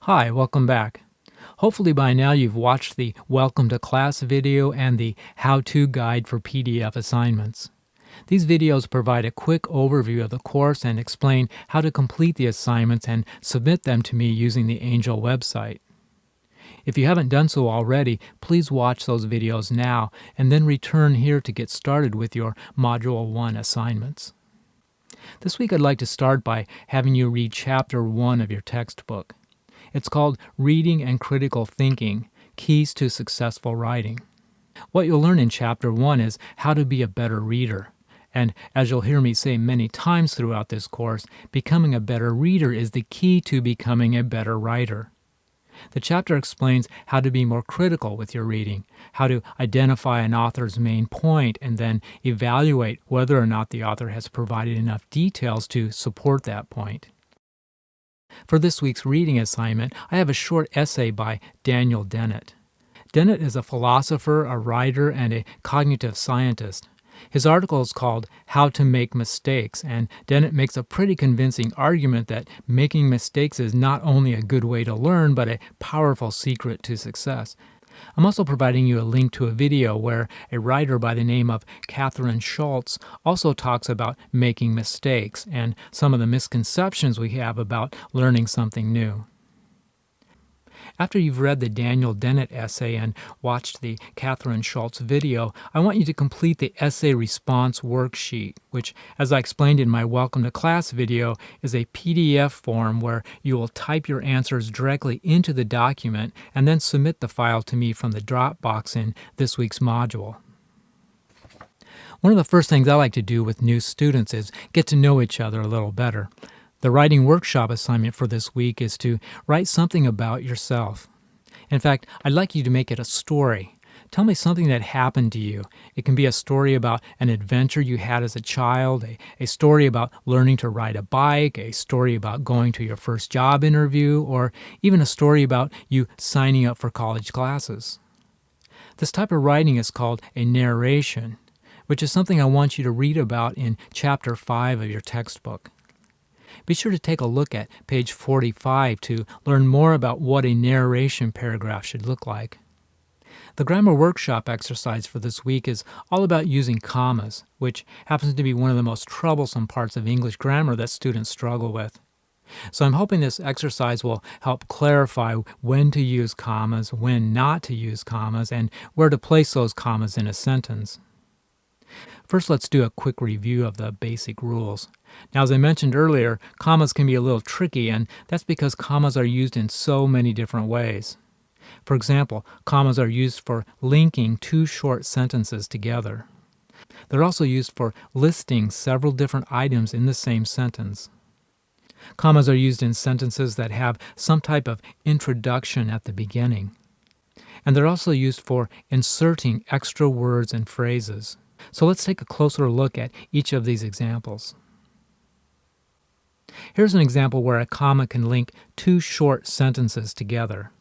Hi, welcome back. Hopefully by now you've watched the Welcome to Class video and the How-To Guide for PDF assignments. These videos provide a quick overview of the course and explain how to complete the assignments and submit them to me using the Angel website. If you haven't done so already, please watch those videos now and then return here to get started with your Module 1 assignments. This week I'd like to start by having you read Chapter 1 of your textbook. It's called Reading and Critical Thinking, Keys to Successful Writing. What you'll learn in Chapter 1 is how to be a better reader. And as you'll hear me say many times throughout this course, becoming a better reader is the key to becoming a better writer. The chapter explains how to be more critical with your reading, how to identify an author's main point, and then evaluate whether or not the author has provided enough details to support that point. For this week's reading assignment, I have a short essay by Daniel Dennett. Dennett is a philosopher, a writer, and a cognitive scientist. His article is called How to Make Mistakes, and Dennett makes a pretty convincing argument that making mistakes is not only a good way to learn, but a powerful secret to success. I'm also providing you a link to a video where a writer by the name of Catherine Schultz also talks about making mistakes and some of the misconceptions we have about learning something new. After you've read the Daniel Dennett essay and watched the Catherine Schultz video, I want you to complete the essay response worksheet, which, as I explained in my Welcome to Class video, is a PDF form where you will type your answers directly into the document and then submit the file to me from the Dropbox in this week's module. One of the first things I like to do with new students is get to know each other a little better. The writing workshop assignment for this week is to write something about yourself. In fact, I'd like you to make it a story. Tell me something that happened to you. It can be a story about an adventure you had as a child, a story about learning to ride a bike, a story about going to your first job interview, or even a story about you signing up for college classes. This type of writing is called a narration, which is something I want you to read about in Chapter 5 of your textbook. Be sure to take a look at page 45 to learn more about what a narration paragraph should look like. The grammar workshop exercise for this week is all about using commas, which happens to be one of the most troublesome parts of English grammar that students struggle with. So I'm hoping this exercise will help clarify when to use commas, when not to use commas, and where to place those commas in a sentence. First, let's do a quick review of the basic rules. Now, as I mentioned earlier, commas can be a little tricky, and that's because commas are used in so many different ways. For example, commas are used for linking two short sentences together. They're also used for listing several different items in the same sentence. Commas are used in sentences that have some type of introduction at the beginning. And they're also used for inserting extra words and phrases. So let's take a closer look at each of these examples. Here's an example where a comma can link two short sentences together.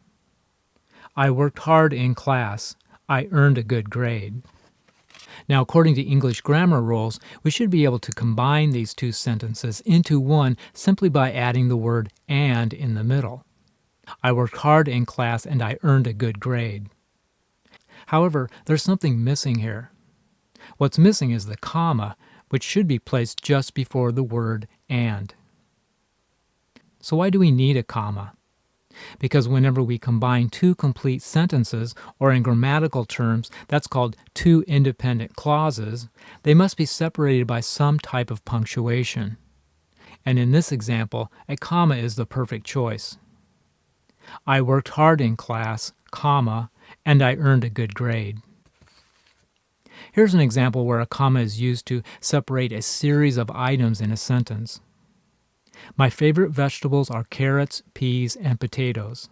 I worked hard in class. I earned a good grade. Now, according to English grammar rules, we should be able to combine these two sentences into one simply by adding the word "and" in the middle. I worked hard in class and I earned a good grade. However, there's something missing here. What's missing is the comma, which should be placed just before the word "and." So why do we need a comma? Because whenever we combine two complete sentences, or in grammatical terms, that's called two independent clauses, they must be separated by some type of punctuation. And in this example, a comma is the perfect choice. I worked hard in class, comma, and I earned a good grade. Here's an example where a comma is used to separate a series of items in a sentence. My favorite vegetables are carrots, peas, and potatoes.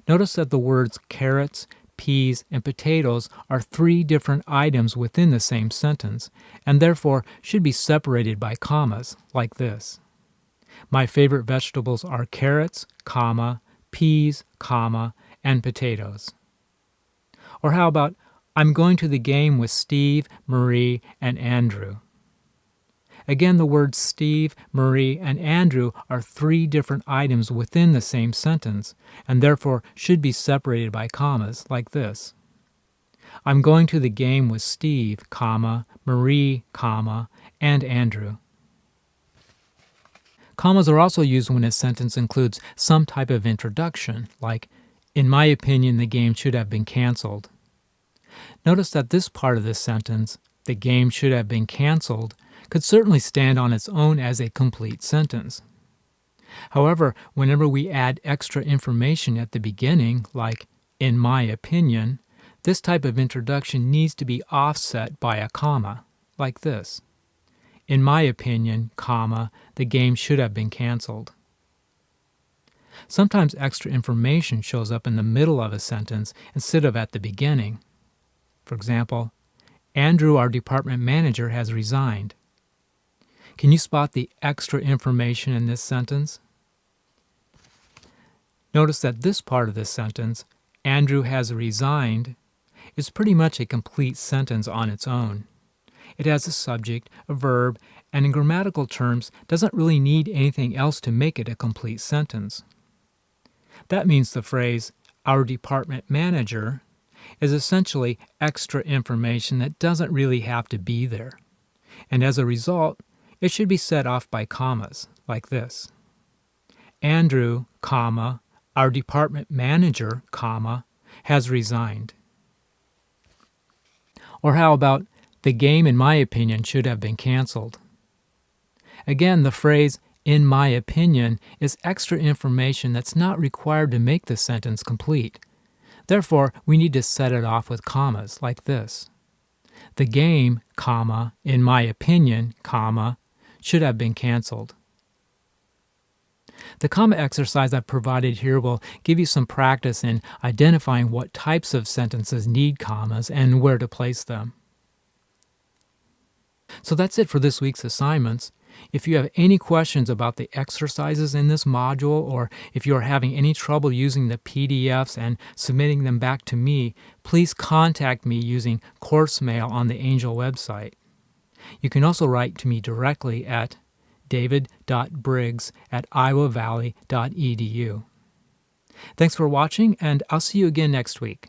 Notice that the words carrots, peas, and potatoes are three different items within the same sentence, and therefore should be separated by commas, like this. My favorite vegetables are carrots, comma, peas, comma, and potatoes. Or how about, I'm going to the game with Steve, Marie, and Andrew. Again, the words Steve, Marie, and Andrew are three different items within the same sentence, and therefore should be separated by commas, like this. I'm going to the game with Steve, comma, Marie, comma, and Andrew. Commas are also used when a sentence includes some type of introduction, like, in my opinion, the game should have been canceled. Notice that this part of this sentence, the game should have been canceled, could certainly stand on its own as a complete sentence. However, whenever we add extra information at the beginning, like, in my opinion, this type of introduction needs to be offset by a comma, like this. In my opinion, comma, the game should have been canceled. Sometimes extra information shows up in the middle of a sentence instead of at the beginning. For example, Andrew, our department manager, has resigned. Can you spot the extra information in this sentence? Notice that this part of this sentence, Andrew has resigned, is pretty much a complete sentence on its own. It has a subject, a verb, and in grammatical terms doesn't really need anything else to make it a complete sentence. That means the phrase, our department manager, is essentially extra information that doesn't really have to be there. And as a result, it should be set off by commas, like this. Andrew, comma, our department manager, comma, has resigned. Or how about, the game, in my opinion, should have been canceled. Again, the phrase, in my opinion, is extra information that's not required to make the sentence complete. Therefore, we need to set it off with commas, like this. The game, comma, in my opinion, comma, should have been canceled. The comma exercise I've provided here will give you some practice in identifying what types of sentences need commas and where to place them. So that's it for this week's assignments. If you have any questions about the exercises in this module, or if you are having any trouble using the PDFs and submitting them back to me, please contact me using course mail on the Angel website. You can also write to me directly at david.briggs@iowavalley.edu. Thanks for watching, and I'll see you again next week.